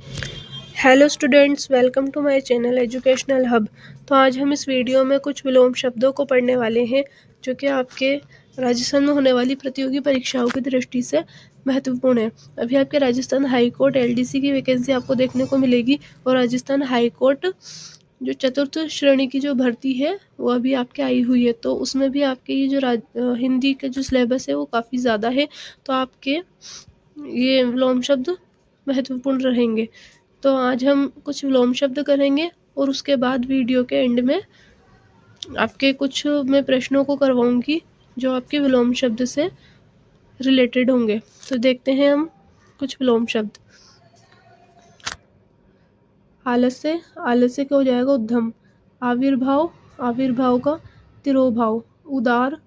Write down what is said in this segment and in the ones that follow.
Hello students, welcome to my channel educational hub. तो आज हम इस वीडियो में कुछ विलोम शब्दों को पढ़ने वाले हैं जो कि आपके राजस्थान में होने वाली प्रतियोगी परीक्षाओं की दृष्टि से महत्वपूर्ण है। अभी आपके राजस्थान हाई कोर्ट एलडीसी की वैकेंसी आपको देखने को मिलेगी और राजस्थान हाई कोर्ट जो चतुर्थ श्रेणी की जो भर्ती है वो अभी आपके आई हुई है। तो उसमें भी आपके ये जो हिंदी का जो सिलेबस है वो काफ़ी ज़्यादा है, तो आपके ये विलोम शब्द महत्वपूर्ण रहेंगे। तो आज हम कुछ विलोम शब्द करेंगे और उसके बाद वीडियो के एंड में आपके कुछ मैं प्रश्नों को करवाऊंगी जो आपके विलोम शब्द से रिलेटेड होंगे। तो देखते हैं हम कुछ विलोम शब्द। आलस्य, आलस्य का हो जाएगा उद्यम। आविर्भाव, आविर्भाव का तिरोभाव। उदार,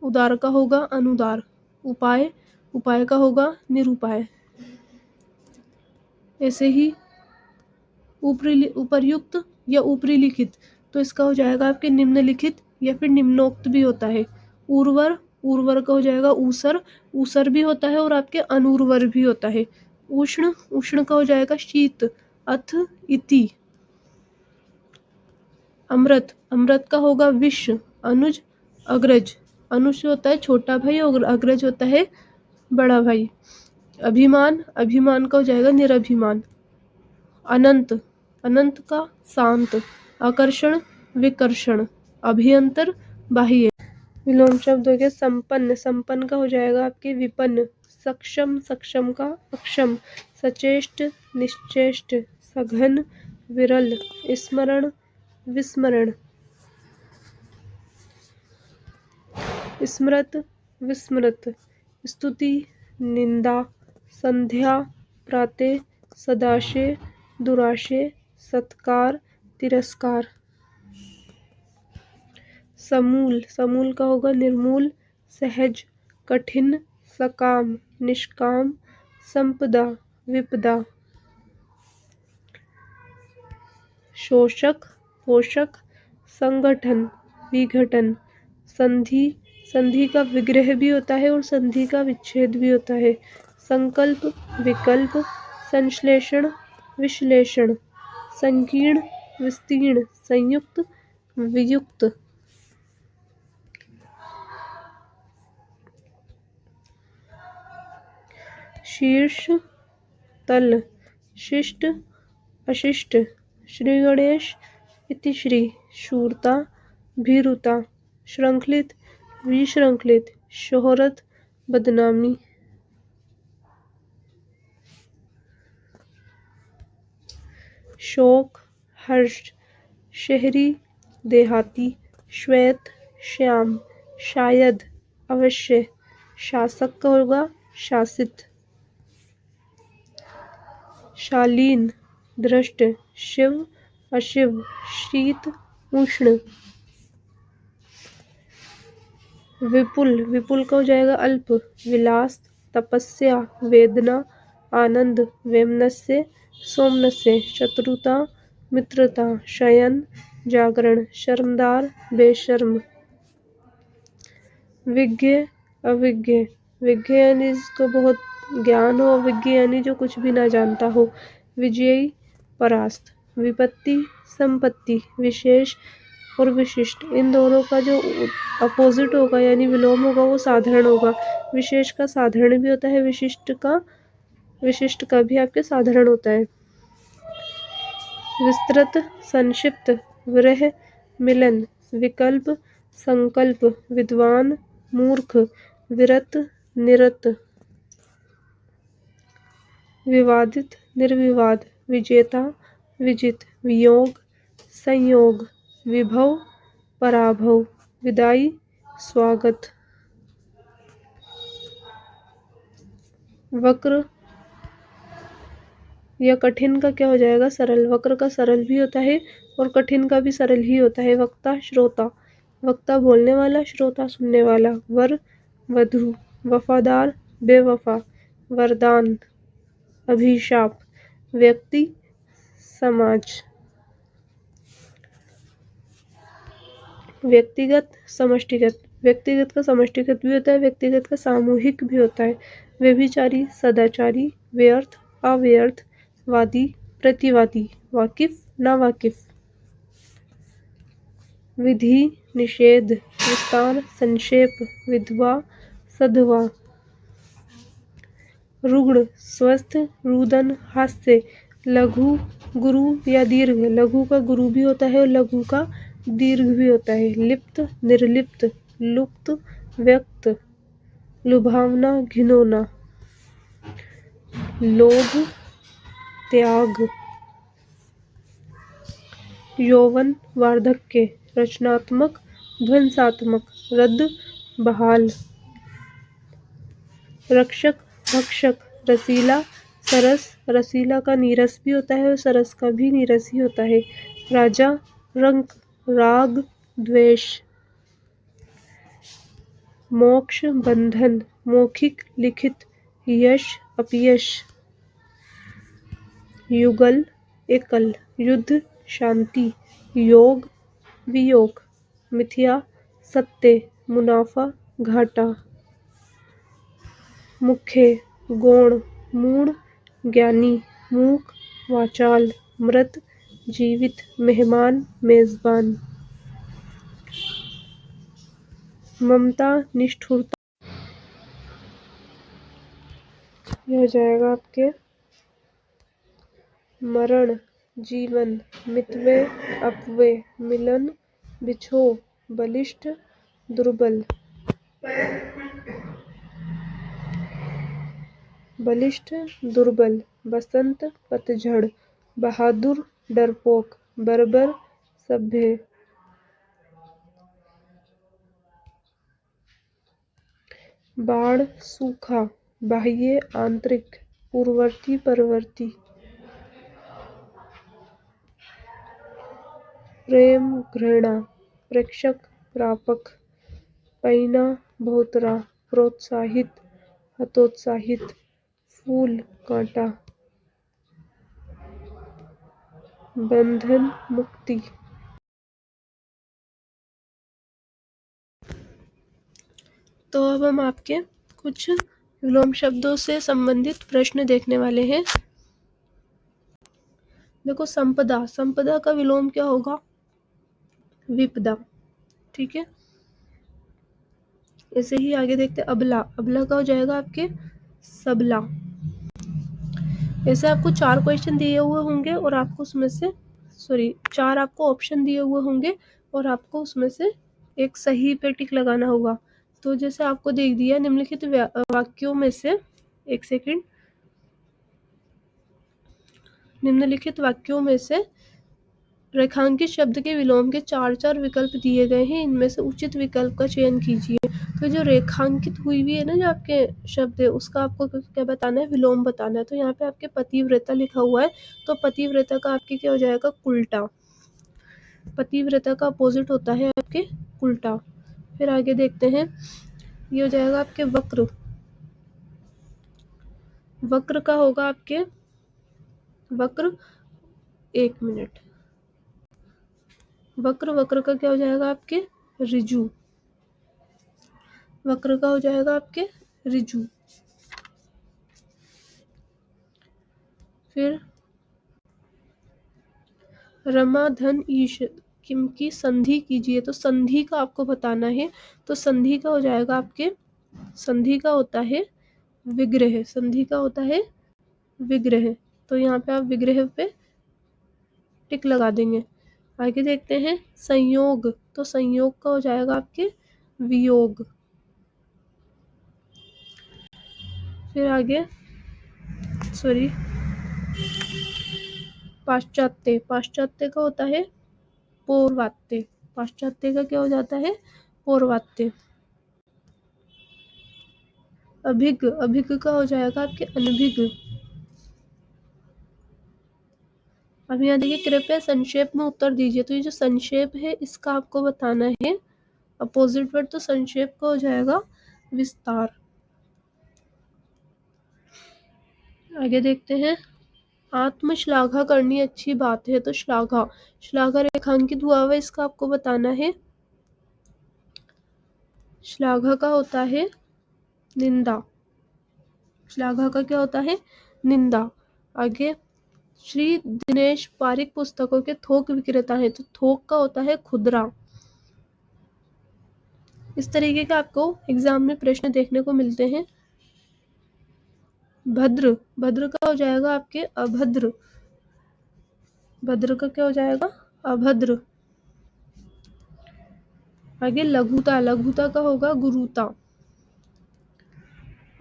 उदार का होगा अनुदार। उपाय, उपाय का होगा निरुपाय। ऐसे ही उपर्युक्त या ऊपरी लिखित, तो इसका हो जाएगा आपके निम्नलिखित या फिर निम्नोक्त भी होता है। उर्वर, उर्वर का हो जाएगा ऊसर, ऊसर भी होता है और आपके अनुर्वर भी होता है। उष्ण, उष्ण का हो जाएगा शीत, अथ इति। अमृत, अमृत का होगा विष। अनुज, अग्रज, अनुज होता है छोटा भाई और अग्रज होता है बड़ा भाई। अभिमान, अभिमान का हो जाएगा निरभिमान। अनंत, अनंत का शांत। आकर्षण, विकर्षण। अभियंतर, बाह्य। विलोम शब्द हो गया संपन्न, संपन्न का हो जाएगा आपके विपन्न। सक्षम, सक्षम का अक्षम। सचेष्ट, निश्चेष्ट। सघन, विरल। स्मरण, विस्मरण। स्मृत, विस्मृत। स्तुति, निंदा। संध्या, प्रातः। सदाशय, दुराशय। सत्कार, तिरस्कार। समूल, समूल का होगा निर्मूल। सहज, कठिन। सकाम, निष्काम। संपदा, विपदा। शोषक, पोषक। संगठन, विघटन। संधि, संधि का विग्रह भी होता है और संधि का विच्छेद भी होता है। संकल्प, विकल्प। संश्लेषण, विश्लेषण। संकीर्ण, विस्तीर्ण। संयुक्त, वियुक्त। शीर्ष, तल। शिष्ट, अशिष्ट। श्री गणेश, इतिश्री। शूरता, भीरुता। श्रृंखलित, विश्रृंखलित। शोहरत, बदनामी। शोक, हर्ष। शहरी, देहाती। श्वेत, श्याम। शायद, अवश्य। शासक का होगा शासित। शालीन, दृष्ट। शिव, अशिव। शीत, उष्ण। विपुल, विपुल का हो जाएगा अल्प। विलास, तपस्या। वेदना, आनंद। वैमनस्य, सोमनस्य। शत्रुता, मित्रता। शयन, जागरण। शर्मदार, बेशर्म। विज्ञ, अविज्ञ। विज्ञ यानी जिसको बहुत ज्ञान हो, अविज्ञ यानी जो कुछ भी ना जानता हो। विजयी, परास्त। विपत्ति, संपत्ति। विशेष और विशिष्ट, इन दोनों का जो अपोजिट होगा यानी विलोम होगा वो साधारण होगा। विशेष का साधारण भी होता है, विशिष्ट का भी आपके साधारण होता है। विस्तृत, संक्षिप्त। विरह, मिलन। विकल्प, संकल्प। विद्वान, मूर्ख। विरत, निरत। विवादित, निर्विवाद। विजेता, विजित। वियोग, संयोग। विभव, पराभव। विदाई, स्वागत। वक्र या कठिन का क्या हो जाएगा सरल। वक्र का सरल भी होता है और कठिन का भी सरल ही होता है। वक्ता, श्रोता। वक्ता बोलने वाला, श्रोता सुनने वाला। वर, वधू। वफादार, बेवफा। वरदान, अभिशाप। व्यक्ति, समाज। व्यक्तिगत, समष्टिगत। व्यक्तिगत का समष्टिगत भी होता है, व्यक्तिगत का सामूहिक भी होता है। व्यभिचारी, सदाचारी। व्यर्थ, अव्यर्थ। वादी, प्रतिवादी, वाकिफ, नावाकिफ। विधि, निषेध, विस्तार, संक्षेप, विधवा, सधवा। रुग्ण, स्वस्थ, रुदन, हास्य। लघु, गुरु या दीर्घ। लघु का गुरु भी होता है और लघु का दीर्घ भी होता है। लिप्त, निर्लिप्त, लुप्त, व्यक्त, लुभावना, घिनौना। लोभ, त्याग। यौवन, वार्धक्य। रचनात्मक, ध्वंसात्मक। रद्द, बहाल। रक्षक, भक्षक, रसीला, सरस। रसीला का नीरस भी होता है और सरस का भी नीरस ही होता है। राजा, रंक, राग, द्वेष। मोक्ष, बंधन, मौखिक, लिखित। यश, अपयश। युगल, एकल। युद्ध, शांति। योग, वियोग। मिथ्या, सत्य। मुनाफा, घाटा। मुख्य, गौण, मूढ़, ज्ञानी। मूक, वाचाल। मृत, जीवित। मेहमान, मेजबान। ममता, निष्ठुरता। यह हो जाएगा आपके मरण, जीवन। मितव्यय, अपव्यय। मिलन, बिछोह। बलिष्ठ, दुर्बल। बलिष्ठ, दुर्बल। बसंत, पतझड़। बहादुर, डरपोक। बर्बर, सभ्य। बाढ़, सूखा। बाह्य, आंतरिक। पूर्ववर्ती, परवर्ती। प्रेम, घृणा। प्रेक्षक, प्रापक। पैना, बहुतरा। प्रोत्साहित, हतोत्साहित। फूल, कांटा। बंधन, मुक्ति। तो अब हम आपके कुछ विलोम शब्दों से संबंधित प्रश्न देखने वाले हैं। देखो, संपदा। संपदा का विलोम क्या होगा? विपदा। ठीक है, ऐसे ही आगे देखते हैं। अबला। अबला का हो जाएगा आपके सबला। ऐसे आपको 4 क्वेश्चन दिए हुए होंगे और आपको उसमें से 4 आपको ऑप्शन दिए हुए होंगे और आपको उसमें से एक सही पे टिक लगाना होगा। तो जैसे आपको देख दिया, निम्नलिखित वाक्यों में से, एक सेकंड, निम्नलिखित वाक्यों में से रेखांकित शब्द के विलोम के 4 विकल्प दिए गए हैं। इनमें से उचित विकल्प का चयन कीजिए। तो जो रेखांकित हुई हुई है ना, जो आपके शब्द है, उसका आपको क्या बताना है? विलोम बताना है। तो यहाँ पे आपके पतिव्रता लिखा हुआ है, तो पतिव्रता का आपके क्या हो जाएगा? उल्टा। पतिव्रता का अपोजिट होता है आपके उल्टा। फिर आगे देखते हैं, ये हो जाएगा आपके वक्र। वक्र का होगा आपके वक्र, 1 मिनट। वक्र का क्या हो जाएगा आपके? ऋजु। वक्र का हो जाएगा आपके ऋजु। फिर रमा, धन, ईश की संधि कीजिए। तो संधि का आपको बताना है। तो संधि का हो जाएगा आपके, संधि का होता है विग्रह। संधि का होता है विग्रह। तो यहाँ पे आप विग्रह पे टिक लगा देंगे। आगे देखते हैं, संयोग। तो संयोग का हो जाएगा आपके वियोग। फिर आगे पाश्चात्य। पाश्चात्य का होता है पौर्वात्य। पाश्चात्य का क्या हो जाता है? पौर्वात्य। अभिज्ञ। अभिज्ञ का हो जाएगा आपके अनभिज्ञ। अब यहाँ देखिए, कृपया संक्षेप में उत्तर दीजिए। तो ये जो संक्षेप है, इसका आपको बताना है अपोजिट वर्ड। तो संक्षेप का हो जाएगा विस्तार। आगे देखते हैं, आत्मश्लाघा करनी अच्छी बात है। तो श्लाघा, श्लाघा रेखांकित हुआ हुआ, इसका आपको बताना है। श्लाघा का होता है निंदा। श्लाघा का क्या होता है? निंदा। आगे श्री दिनेश पारिक पुस्तकों के थोक विक्रेता हैं, तो थोक का होता है खुदरा। इस तरीके का आपको एग्जाम में प्रश्न देखने को मिलते हैं। भद्र, भद्र का हो जाएगा आपके अभद्र, भद्र का क्या हो जाएगा अभद्र। आगे लघुता, लघुता का होगा गुरुता।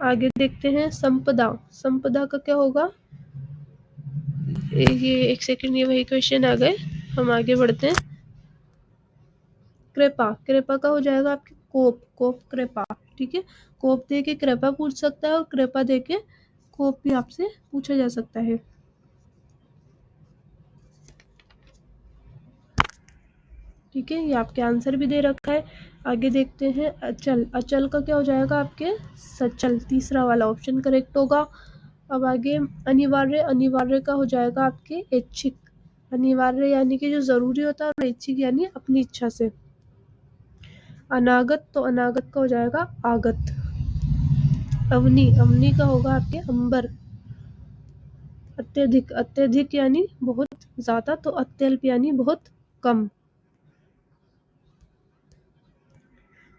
आगे देखते हैं संपदा, संपदा का क्या होगा, ये एक सेकंड, ये वही क्वेश्चन आ गए, हम आगे बढ़ते हैं। कृपा, कृपा का हो जाएगा आपके कोप, कोप कृपा। ठीक है, कोप दे के कृपा पूछ सकता है और कृपा दे के कोप भी आपसे पूछा जा सकता है। ठीक है, ये आपके आंसर भी दे रखा है। आगे देखते हैं अचल, अचल का क्या हो जाएगा आपके सचल, तीसरा वाला ऑप्शन करेक्ट होगा। अब आगे अनिवार्य, अनिवार्य का हो जाएगा आपके ऐच्छिक, अनिवार्य यानी कि जो जरूरी होता है, और ऐच्छिक यानी अपनी इच्छा से। अनागत, तो अनागत का हो जाएगा आगत। अवनी, अवनी का होगा आपके अंबर। अत्यधिक, अत्यधिक यानी बहुत ज्यादा, तो अत्यल्प यानी बहुत कम।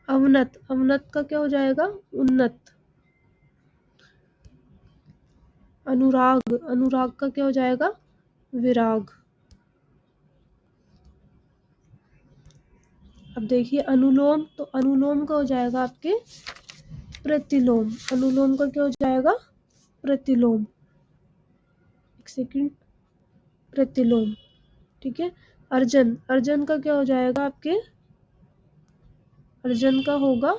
अवनत, अवनत का क्या हो जाएगा उन्नत। अनुराग, अनुराग का क्या हो जाएगा विराग। अब देखिए अनुलोम, तो अनुलोम का हो जाएगा आपके प्रतिलोम, अनुलोम का क्या हो जाएगा प्रतिलोम। एक सेकंड, प्रतिलोम। ठीक है, अर्जन, अर्जन का क्या हो जाएगा आपके, अर्जन का होगा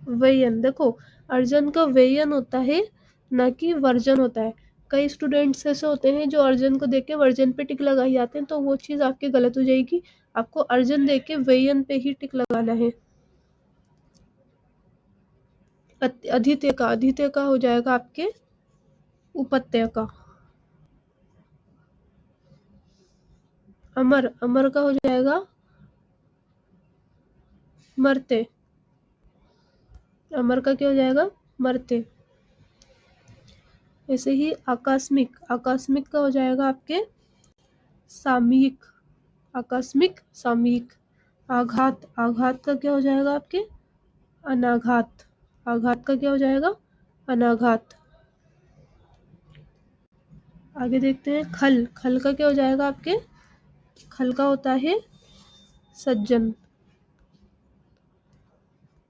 व्ययन। देखो अर्जन का व्ययन होता है, ना कि वर्जन होता है। कई स्टूडेंट्स ऐसे होते हैं जो अर्जन को देख के वर्जन पे टिक लगाई जाते हैं, तो वो चीज आपकी गलत हो जाएगी। आपको अर्जन देख के व्ययन पे ही टिक लगाना है। अधित्य का, अधित्य का हो जाएगा आपके उपत्य का। अमर, अमर का हो जाएगा मरते, अमर का क्या हो जाएगा मरते। ऐसे ही आकस्मिक, आकस्मिक का हो जाएगा आपके सामयिक, आकस्मिक सामयिक। आघात, आघात का क्या हो जाएगा आपके अनाघात, आघात का क्या हो जाएगा अनाघात। आगे देखते हैं खल, खल का क्या हो जाएगा आपके, खल का होता है सज्जन।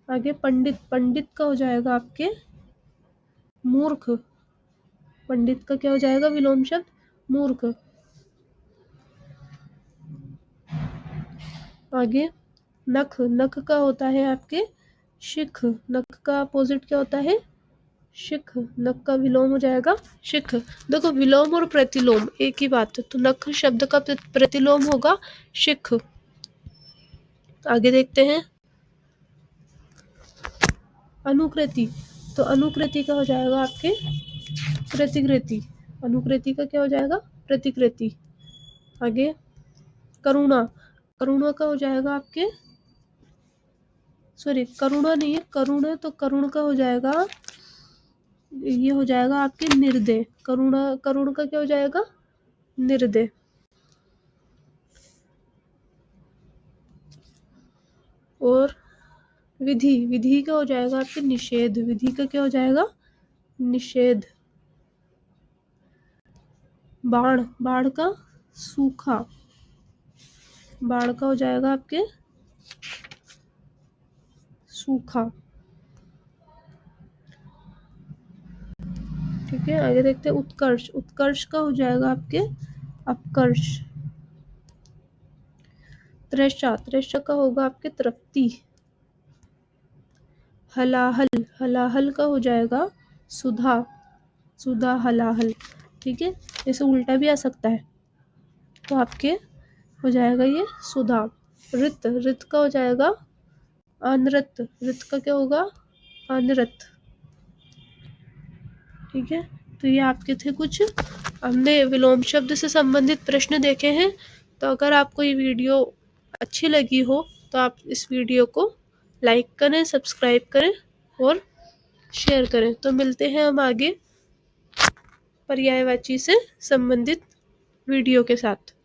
आगे पंडित, पंडित का हो जाएगा आपके मूर्ख, पंडित का क्या हो जाएगा विलोम शब्द मूर्ख। आगे नख, नख का होता है आपके शिख, नख का अपोजिट क्या होता है शिख, नख का विलोम हो जाएगा शिख। देखो विलोम और प्रतिलोम एक ही बात है, तो नख शब्द का प्रतिलोम होगा शिख। आगे देखते हैं अनुकृति, तो अनुकृति का हो जाएगा आपके प्रतिकृति, अनुकृति का क्या हो जाएगा प्रतिकृति। आगे करुणा, करुणा का हो जाएगा आपके सॉरी करुणा नहीं है, करुणा तो करुण का हो जाएगा, ये हो जाएगा आपके निर्दय, करुणा, करुण का क्या हो जाएगा निर्दय। और विधि, विधि का हो जाएगा आपके निषेध, विधि का क्या हो जाएगा निषेध। बाढ़, बाढ़ का सूखा, बाढ़ का हो जाएगा आपके सूखा। ठीक है, आगे देखते हैं उत्कर्ष, उत्कर्ष का हो जाएगा आपके अपकर्ष। त्रेषा, त्रेषा का होगा आपके तृप्ति। हलाहल, हलाहल का हो जाएगा सुधा, सुधा हलाहल। ठीक है, जैसे उल्टा भी आ सकता है, तो आपके हो जाएगा ये सुधा। रित, रित का हो जाएगा अनृत, रित का क्या होगा अनृत। ठीक है, तो ये आपके थे कुछ, हमने विलोम शब्द से संबंधित प्रश्न देखे हैं। तो अगर आपको ये वीडियो अच्छी लगी हो तो आप इस वीडियो को लाइक करें, सब्सक्राइब करें और शेयर करें। तो मिलते हैं हम आगे पर्यायवाची से संबंधित वीडियो के साथ।